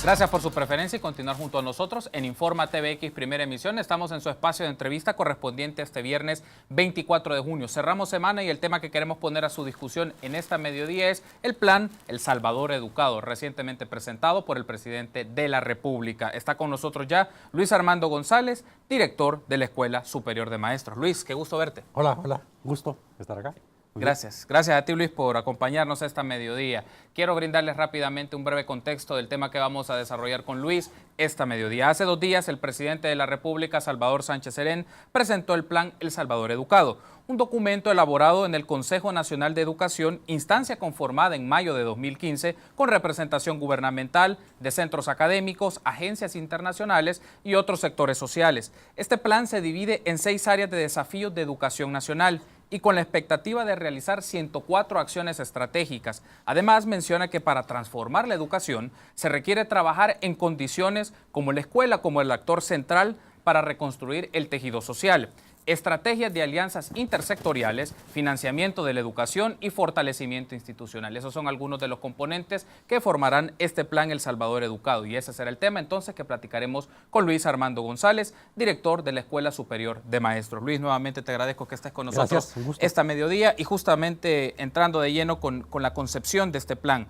Gracias por su preferencia y continuar junto a nosotros en Informa TVX Primera Emisión. Estamos en su espacio de entrevista correspondiente a este viernes 24 de junio. Cerramos semana y el tema que queremos poner a su discusión en esta mediodía es el plan El Salvador Educado, recientemente presentado por el presidente de la República. Está con nosotros ya Luis Armando González, director de la Escuela Superior de Maestros. Luis, qué gusto verte. Hola, gusto estar acá. Gracias. Gracias a ti, Luis, por acompañarnos esta mediodía. Quiero brindarles rápidamente un breve contexto del tema que vamos a desarrollar con Luis esta mediodía. Hace 2 días, el presidente de la República, Salvador Sánchez Serén, presentó el plan El Salvador Educado, un documento elaborado en el Consejo Nacional de Educación, instancia conformada en mayo de 2015, con representación gubernamental, de centros académicos, agencias internacionales y otros sectores sociales. Este plan se divide en 6 áreas de desafíos de educación nacional y con la expectativa de realizar 104 acciones estratégicas. Además, menciona que para transformar la educación se requiere trabajar en condiciones como la escuela como el actor central para reconstruir el tejido social, estrategias de alianzas intersectoriales, financiamiento de la educación y fortalecimiento institucional. Esos son algunos de los componentes que formarán este plan El Salvador Educado. Y ese será el tema entonces que platicaremos con Luis Armando González, director de la Escuela Superior de Maestros. Luis, nuevamente te agradezco que estés con nosotros esta mediodía y justamente entrando de lleno con la concepción de este plan.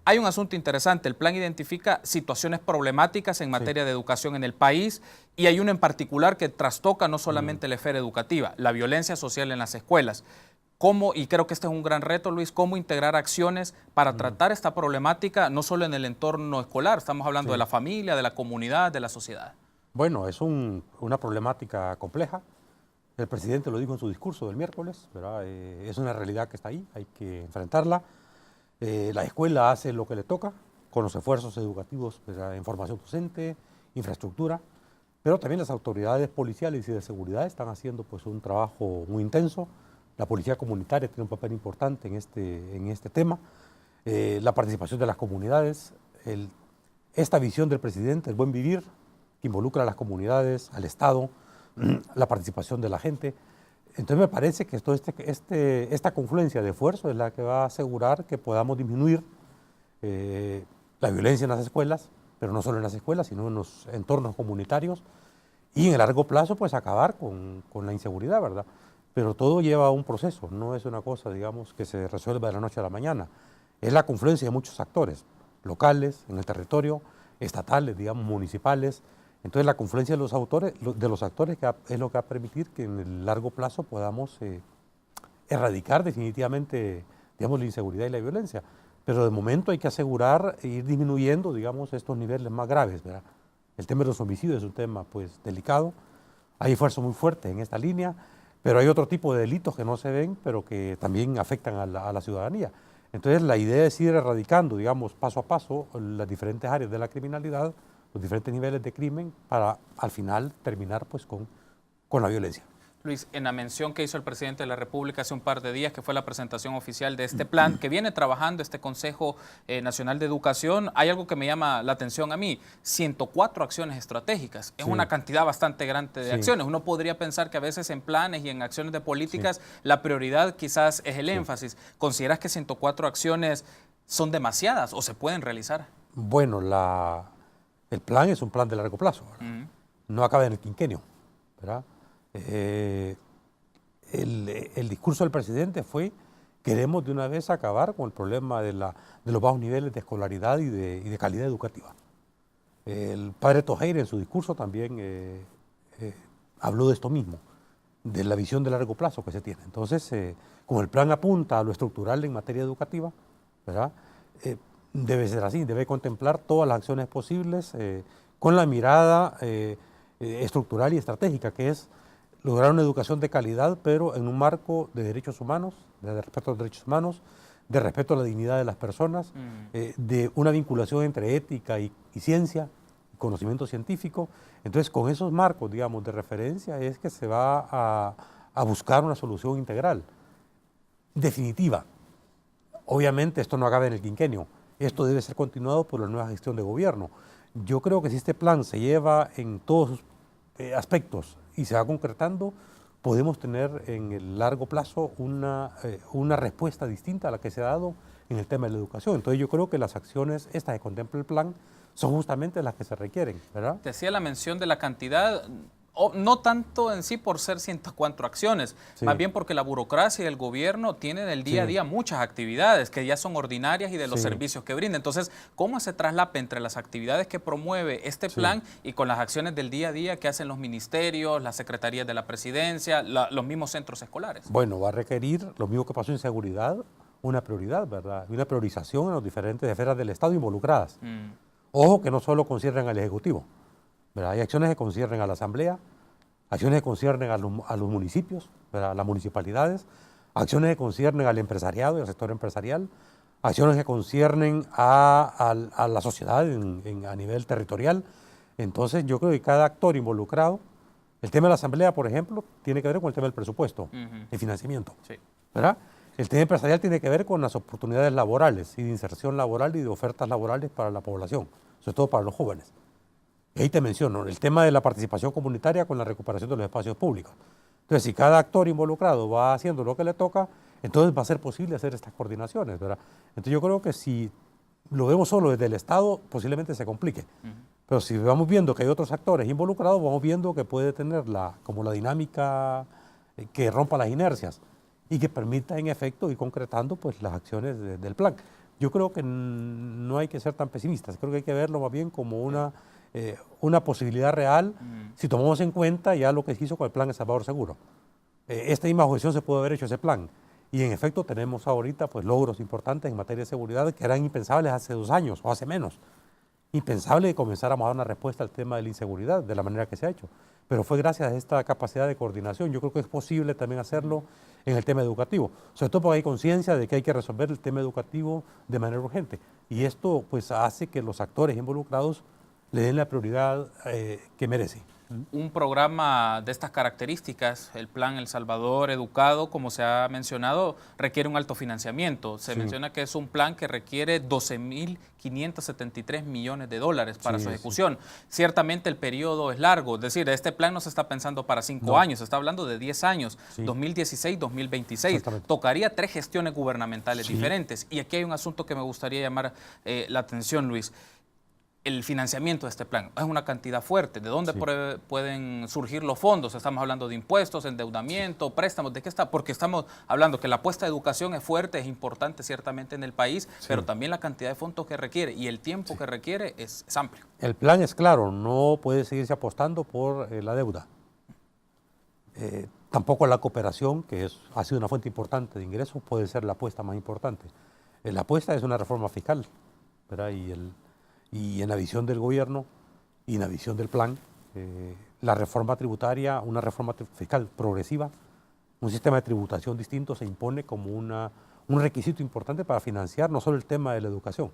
Hay un asunto interesante, el plan identifica situaciones problemáticas en materia de educación en el país y hay uno en particular que trastoca no solamente la esfera educativa, la violencia social en las escuelas. ¿Cómo, y creo que este es un gran reto, Luis, cómo integrar acciones para tratar esta problemática no solo en el entorno escolar, estamos hablando de la familia, de la comunidad, de la sociedad? Bueno, es una problemática compleja. El presidente lo dijo en su discurso del miércoles, ¿verdad? Es una realidad que está ahí, hay que enfrentarla. La escuela hace lo que le toca con los esfuerzos educativos en formación docente, infraestructura, pero también las autoridades policiales y de seguridad están haciendo pues, un trabajo muy intenso. La policía comunitaria tiene un papel importante en este tema, la participación de las comunidades, esta visión del presidente, el buen vivir, que involucra a las comunidades, al Estado, la participación de la gente. Entonces me parece que esta confluencia de esfuerzos es la que va a asegurar que podamos disminuir la violencia en las escuelas, pero no solo en las escuelas, sino en los entornos comunitarios y en el largo plazo pues acabar con la inseguridad, ¿verdad? Pero todo lleva un proceso, no es una cosa, digamos, que se resuelva de la noche a la mañana. Es la confluencia de muchos actores, locales, en el territorio, estatales, digamos, municipales. Entonces la confluencia de los actores es lo que va a permitir que en el largo plazo podamos erradicar definitivamente, digamos, la inseguridad y la violencia. Pero de momento hay que asegurar e ir disminuyendo, digamos, estos niveles más graves, ¿verdad? El tema de los homicidios es un tema, pues, delicado. Hay esfuerzos muy fuertes en esta línea, pero hay otro tipo de delitos que no se ven, pero que también afectan a la ciudadanía. Entonces la idea es ir erradicando, digamos, paso a paso las diferentes áreas de la criminalidad, los diferentes niveles de crimen para al final terminar pues con la violencia. Luis, en la mención que hizo el presidente de la República hace un par de días, que fue la presentación oficial de este plan que viene trabajando este Consejo Nacional de Educación, hay algo que me llama la atención a mí, 104 acciones estratégicas, es una cantidad bastante grande de acciones. Uno podría pensar que a veces en planes y en acciones de políticas la prioridad quizás es el énfasis. ¿Consideras que 104 acciones son demasiadas o se pueden realizar? Bueno, el plan es un plan de largo plazo, no acaba en el quinquenio, ¿verdad? El discurso del presidente fue: queremos de una vez acabar con el problema de los bajos niveles de escolaridad y de calidad educativa. El padre Tojeira en su discurso también habló de esto mismo, de la visión de largo plazo que se tiene. Entonces, como el plan apunta a lo estructural en materia educativa, ¿verdad? Debe ser así, debe contemplar todas las acciones posibles con la mirada estructural y estratégica, que es lograr una educación de calidad, pero en un marco de derechos humanos, de respeto a los derechos humanos, de respeto a la dignidad de las personas, de una vinculación entre ética y ciencia, conocimiento científico. Entonces, con esos marcos, digamos, de referencia es que se va a buscar una solución integral, definitiva. Obviamente esto no acaba en el quinquenio, esto debe ser continuado por la nueva gestión de gobierno. Yo creo que si este plan se lleva en todos sus aspectos y se va concretando, podemos tener en el largo plazo una respuesta distinta a la que se ha dado en el tema de la educación. Entonces yo creo que las acciones estas que contempla el plan son justamente las que se requieren, ¿verdad? Te hacía la mención de la cantidad, no tanto en sí por ser 104 acciones, Sí. más bien porque la burocracia y el gobierno tienen el día a Sí. día muchas actividades que ya son ordinarias y de los Sí. servicios que brinda. Entonces, ¿cómo se traslapa entre las actividades que promueve este Sí. plan y con las acciones del día a día que hacen los ministerios, las secretarías de la presidencia, los mismos centros escolares? Bueno, va a requerir, lo mismo que pasó en seguridad, una prioridad, ¿verdad? Y una priorización en las diferentes esferas del Estado involucradas. Ojo que no solo conciernen al Ejecutivo, ¿verdad? Hay acciones que conciernen a la Asamblea, acciones que conciernen a los municipios, ¿verdad? A las municipalidades, acciones que conciernen al empresariado y al sector empresarial, acciones que conciernen a la sociedad a nivel territorial. Entonces yo creo que cada actor involucrado, el tema de la Asamblea, por ejemplo, tiene que ver con el tema del presupuesto, el financiamiento, Sí. ¿verdad? El tema empresarial tiene que ver con las oportunidades laborales y de inserción laboral y de ofertas laborales para la población, sobre todo para los jóvenes. Y ahí te menciono el tema de la participación comunitaria con la recuperación de los espacios públicos. Entonces, si cada actor involucrado va haciendo lo que le toca, entonces va a ser posible hacer estas coordinaciones, ¿verdad? Entonces yo creo que si lo vemos solo desde el Estado, posiblemente se complique. Pero si vamos viendo que hay otros actores involucrados, vamos viendo que puede tener como la dinámica que rompa las inercias y que permita en efecto ir concretando pues, las acciones del plan. Yo creo que no hay que ser tan pesimistas, creo que hay que verlo más bien como una posibilidad real si tomamos en cuenta ya lo que se hizo con el plan El Salvador Seguro. Esta misma objeción se pudo haber hecho ese plan y en efecto tenemos ahorita pues, logros importantes en materia de seguridad que eran impensables hace 2 años o hace menos. Impensable que comenzáramos a dar una respuesta al tema de la inseguridad de la manera que se ha hecho. Pero fue gracias a esta capacidad de coordinación. Yo creo que es posible también hacerlo en el tema educativo. Sobre todo porque hay conciencia de que hay que resolver el tema educativo de manera urgente. Y esto pues hace que los actores involucrados le den la prioridad que merece. Un programa de estas características, el plan El Salvador Educado, como se ha mencionado, requiere un alto financiamiento. Se menciona que es un plan que requiere 12.573 millones de dólares para su ejecución. Ciertamente el periodo es largo, es decir, este plan no se está pensando para 5 años, se está hablando de 10 años, 2016-2026. Tocaría 3 gestiones gubernamentales diferentes. Y aquí hay un asunto que me gustaría llamar la atención, Luis. El financiamiento de este plan es una cantidad fuerte. ¿De dónde pueden surgir los fondos? Estamos hablando de impuestos, endeudamiento, préstamos. ¿De qué está? Porque estamos hablando que la apuesta de educación es fuerte, es importante ciertamente en el país, pero también la cantidad de fondos que requiere y el tiempo que requiere es amplio. El plan es claro, no puede seguirse apostando por la deuda. Tampoco la cooperación, que ha sido una fuente importante de ingresos, puede ser la apuesta más importante. La apuesta es una reforma fiscal, ¿verdad? Y en la visión del gobierno y en la visión del plan, la reforma tributaria, una reforma fiscal progresiva, un sistema de tributación distinto se impone como un requisito importante para financiar no solo el tema de la educación,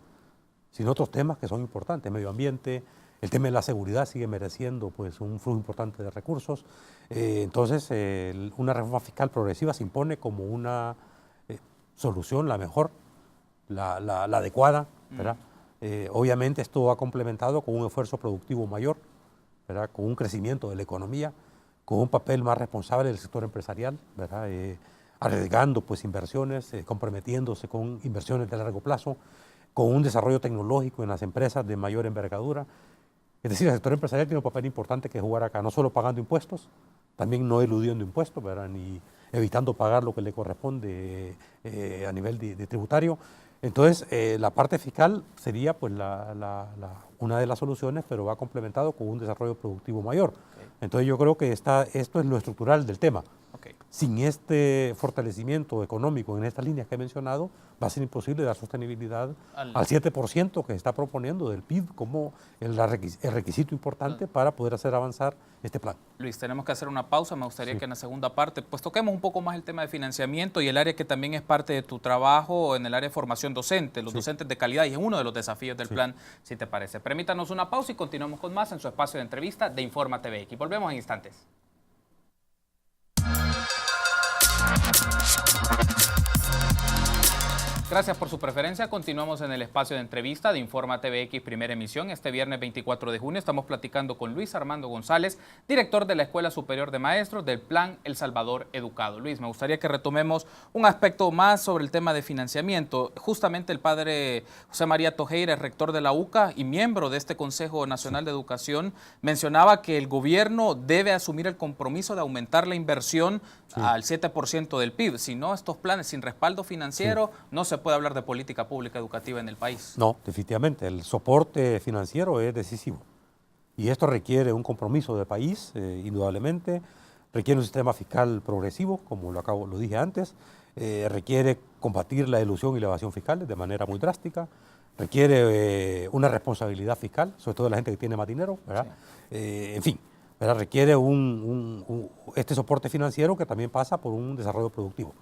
sino otros temas que son importantes, medio ambiente, el tema de la seguridad sigue mereciendo pues, un flujo importante de recursos. Entonces, una reforma fiscal progresiva se impone como una solución, la mejor, la adecuada, ¿verdad? Obviamente esto va complementado con un esfuerzo productivo mayor, ¿verdad? Con un crecimiento de la economía, con un papel más responsable del sector empresarial, ¿verdad? Arriesgando pues, inversiones, comprometiéndose con inversiones de largo plazo, con un desarrollo tecnológico en las empresas de mayor envergadura. Es decir, el sector empresarial tiene un papel importante que jugar acá, no solo pagando impuestos, también no eludiendo impuestos, ¿verdad? Ni evitando pagar lo que le corresponde a nivel de tributario. Entonces, la parte fiscal sería pues, una de las soluciones, pero va complementado con un desarrollo productivo mayor. Entonces, yo creo que esto es lo estructural del tema. Sin este fortalecimiento económico en estas líneas que he mencionado, va a ser imposible dar sostenibilidad al 7% que se está proponiendo del PIB como el requisito importante para poder hacer avanzar este plan. Luis, tenemos que hacer una pausa. Me gustaría que en la segunda parte pues toquemos un poco más el tema de financiamiento y el área que también es parte de tu trabajo en el área de formación docente, los docentes de calidad, y es uno de los desafíos del plan, si te parece. Permítanos una pausa y continuamos con más en su espacio de entrevista de Informa TV. Y volvemos en instantes. Gracias por su preferencia. Continuamos en el espacio de entrevista de Informa TVX Primera Emisión. Este viernes 24 de junio estamos platicando con Luis Armando González, director de la Escuela Superior de Maestros del Plan El Salvador Educado. Luis, me gustaría que retomemos un aspecto más sobre el tema de financiamiento. Justamente el padre José María Tojeira, rector de la UCA y miembro de este Consejo Nacional de Educación, mencionaba que el gobierno debe asumir el compromiso de aumentar la inversión al 7% del PIB. Si no, estos planes sin respaldo financiero, no se puede hablar de política pública educativa en el país. No, definitivamente. El soporte financiero es decisivo. Y esto requiere un compromiso de país, indudablemente. Requiere un sistema fiscal progresivo, como lo dije antes. Requiere combatir la elusión y la evasión fiscales de manera muy drástica. Requiere una responsabilidad fiscal, sobre todo de la gente que tiene más dinero, ¿verdad? En fin, ¿verdad? Requiere este soporte financiero que también pasa por un desarrollo productivo.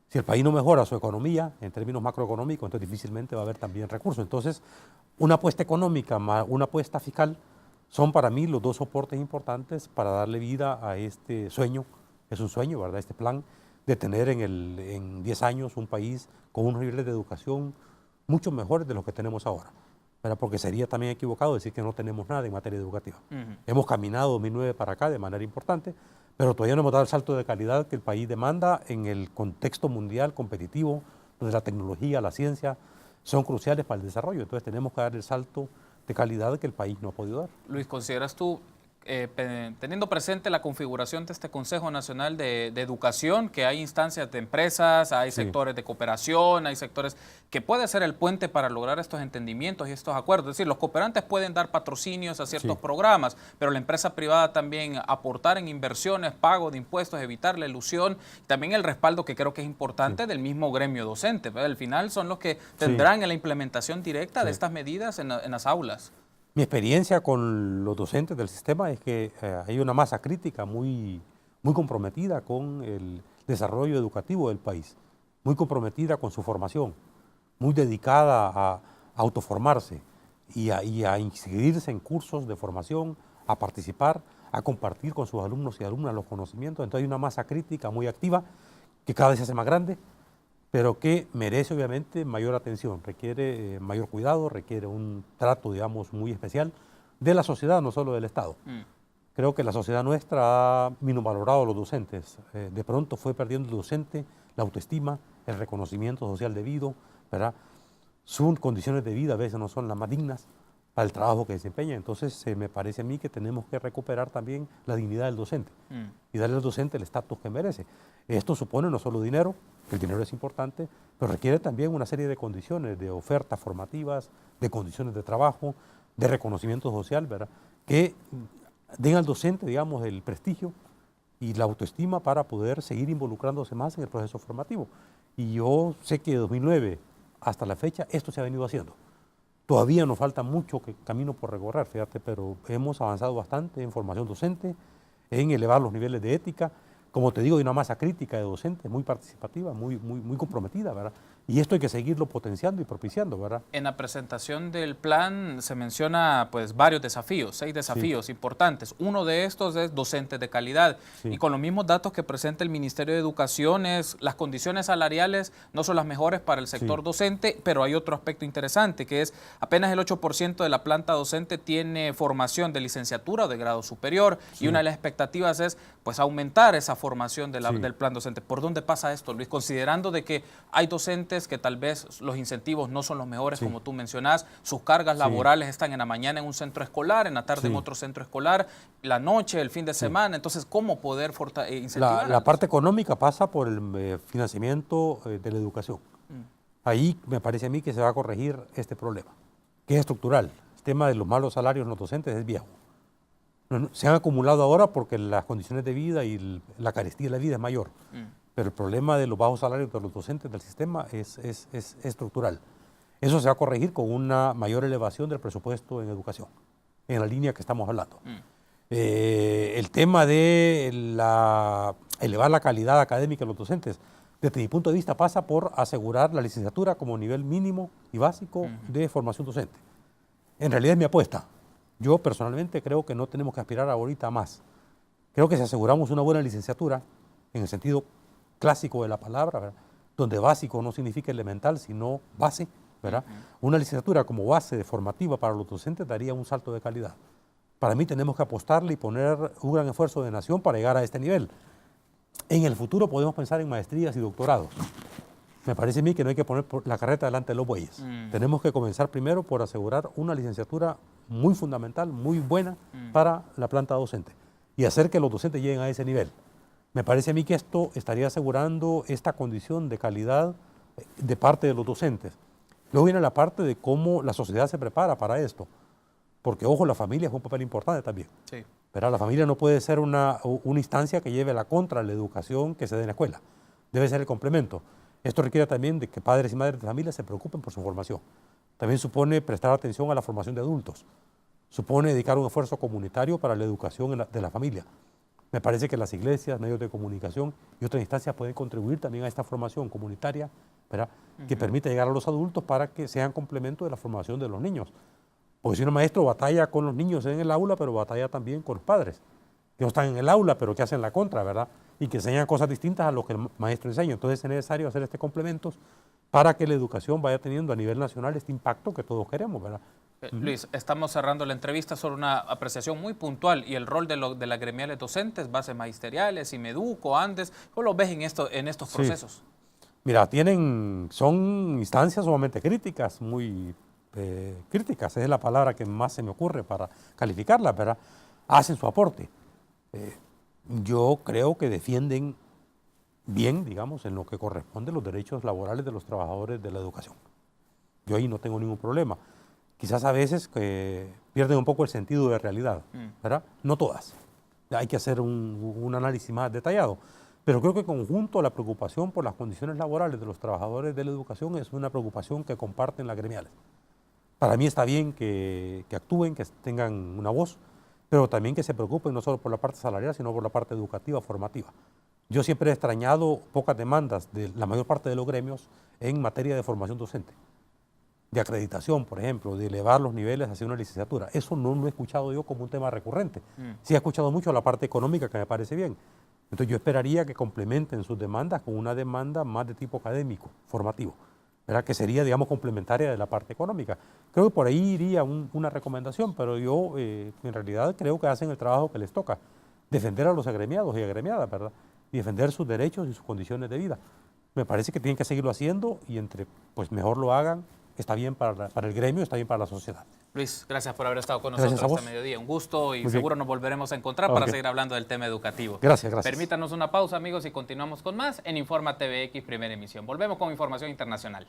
Si el país no mejora su economía en términos macroeconómicos, entonces difícilmente va a haber también recursos. Entonces, una apuesta económica más una apuesta fiscal son para mí los dos soportes importantes para darle vida a este sueño, es un sueño, ¿verdad? Este plan de tener en 10 años un país con unos niveles de educación mucho mejores de los que tenemos ahora, ¿verdad? Porque sería también equivocado decir que no tenemos nada en materia educativa. Hemos caminado 2009 para acá de manera importante, pero todavía no hemos dado el salto de calidad que el país demanda en el contexto mundial competitivo, donde la tecnología, la ciencia son cruciales para el desarrollo. Entonces tenemos que dar el salto de calidad que el país no ha podido dar. Luis, ¿consideras tú, teniendo presente la configuración de este Consejo Nacional de Educación, que hay instancias de empresas, hay sectores de cooperación, hay sectores que puede ser el puente para lograr estos entendimientos y estos acuerdos? Es decir, los cooperantes pueden dar patrocinios a ciertos programas, pero la empresa privada también aportar en inversiones, pago de impuestos, evitar la elusión, también el respaldo que creo que es importante del mismo gremio docente. Al final son los que tendrán en la implementación directa de estas medidas en las aulas. Mi experiencia con los docentes del sistema es que hay una masa crítica muy comprometida con el desarrollo educativo del país, muy comprometida con su formación, muy dedicada a autoformarse y a inscribirse en cursos de formación, a participar, a compartir con sus alumnos y alumnas los conocimientos. Entonces hay una masa crítica muy activa que cada vez se hace más grande, pero que merece obviamente mayor atención, requiere mayor cuidado, requiere un trato, digamos, muy especial de la sociedad, no solo del Estado. Creo que la sociedad nuestra ha minusvalorado a los docentes. De pronto fue perdiendo el docente la autoestima, el reconocimiento social debido, ¿verdad? Sus condiciones de vida a veces no son las más dignas para el trabajo que desempeña. Entonces me parece a mí que tenemos que recuperar también la dignidad del docente y darle al docente el estatus que merece. Esto supone no solo dinero, que el dinero es importante, pero requiere también una serie de condiciones, de ofertas formativas, de condiciones de trabajo, de reconocimiento social, ¿verdad? Que den al docente, digamos, el prestigio y la autoestima para poder seguir involucrándose más en el proceso formativo. Y yo sé que de 2009 hasta la fecha esto se ha venido haciendo. Todavía nos falta mucho camino por recorrer, fíjate, pero hemos avanzado bastante en formación docente, en elevar los niveles de ética. Como te digo, hay una masa crítica de docentes muy participativa, muy comprometida, ¿verdad? Y esto hay que seguirlo potenciando y propiciando, ¿verdad? En la presentación del plan se menciona pues varios desafíos, 6 desafíos importantes. Uno de estos es docentes de calidad. Y con los mismos datos que presenta el Ministerio de Educación, las condiciones salariales no son las mejores para el sector docente, pero hay otro aspecto interesante, que es apenas el 8% de la planta docente tiene formación de licenciatura o de grado superior, y una de las expectativas es pues aumentar esa formación del plan docente. ¿Por dónde pasa esto, Luis? Considerando de que hay docentes que tal vez los incentivos no son los mejores, como tú mencionás, sus cargas laborales están en la mañana en un centro escolar, en la tarde en otro centro escolar, la noche, el fin de semana. Entonces, ¿cómo poder incentivar? La parte económica pasa por el financiamiento de la educación. Ahí me parece a mí que se va a corregir este problema, que es estructural. El tema de los malos salarios en los docentes es viejo. Se han acumulado ahora porque las condiciones de vida y la carestía de la vida es mayor. Pero el problema de los bajos salarios de los docentes del sistema es estructural. Eso se va a corregir con una mayor elevación del presupuesto en educación, en la línea que estamos hablando. El tema de elevar la calidad académica de los docentes, desde mi punto de vista, pasa por asegurar la licenciatura como nivel mínimo y básico de formación docente. En realidad es mi apuesta. Yo personalmente creo que no tenemos que aspirar ahorita a más. Creo que si aseguramos una buena licenciatura, en el sentido clásico de la palabra, ¿verdad?, donde básico no significa elemental, sino base, ¿verdad? Una licenciatura como base formativa para los docentes daría un salto de calidad. Para mí tenemos que apostarle y poner un gran esfuerzo de nación para llegar a este nivel. En el futuro podemos pensar en maestrías y doctorados. Me parece a mí que no hay que poner la carreta delante de los bueyes. Tenemos que comenzar primero por asegurar una licenciatura muy fundamental, muy buena para la planta docente y hacer que los docentes lleguen a ese nivel. Me parece a mí que esto estaría asegurando esta condición de calidad de parte de los docentes. Luego viene la parte de cómo la sociedad se prepara para esto. Porque, ojo, la familia es un papel importante también. Sí. Pero la familia no puede ser una instancia que lleve la contra a la educación que se dé en la escuela. Debe ser el complemento. Esto requiere también de que padres y madres de familia se preocupen por su formación. También supone prestar atención a la formación de adultos. Supone dedicar un esfuerzo comunitario para la educación de la familia. Me parece que las iglesias, medios de comunicación y otras instancias pueden contribuir también a esta formación comunitaria, ¿verdad? Que permita llegar a los adultos para que sean complemento de la formación de los niños. Porque si un maestro batalla con los niños en el aula, pero batalla también con los padres, que no están en el aula, pero que hacen la contra, ¿verdad? Y que enseñan cosas distintas a lo que el maestro enseña. Entonces es necesario hacer este complementos para que la educación vaya teniendo a nivel nacional este impacto que todos queremos, ¿verdad? Luis, estamos cerrando la entrevista sobre una apreciación muy puntual y el rol de las gremiales docentes, bases magisteriales, Imeduco, Andes. ¿Cómo lo ves en estos procesos? Mira, son instancias sumamente críticas, muy críticas, es la palabra que más se me ocurre para calificarlas, ¿verdad? Hacen su aporte. Yo creo que defienden bien, digamos, en lo que corresponde los derechos laborales de los trabajadores de la educación. Yo ahí no tengo ningún problema. Quizás a veces pierden un poco el sentido de realidad, ¿verdad? No todas. Hay que hacer un análisis más detallado. Pero creo que en conjunto la preocupación por las condiciones laborales de los trabajadores de la educación es una preocupación que comparten las gremiales. Para mí está bien que actúen, que tengan una voz, pero también que se preocupen no solo por la parte salarial, sino por la parte educativa, formativa. Yo siempre he extrañado pocas demandas de la mayor parte de los gremios en materia de formación docente, de acreditación, por ejemplo, de elevar los niveles hacia una licenciatura. Eso no lo he escuchado yo como un tema recurrente. Sí he escuchado mucho la parte económica, que me parece bien. Entonces yo esperaría que complementen sus demandas con una demanda más de tipo académico, formativo, ¿verdad? Que sería, digamos, complementaria de la parte económica. Creo que por ahí iría una recomendación, pero yo en realidad creo que hacen el trabajo que les toca, defender a los agremiados y agremiadas, ¿verdad? Y defender sus derechos y sus condiciones de vida. Me parece que tienen que seguirlo haciendo y pues mejor lo hagan, está bien para el gremio, está bien para la sociedad. Luis, gracias por haber estado con nosotros este mediodía. Un gusto y seguro nos volveremos a encontrar para seguir hablando del tema educativo. Gracias. Permítanos una pausa, amigos, y continuamos con más en Informa TVX, primera emisión. Volvemos con información internacional.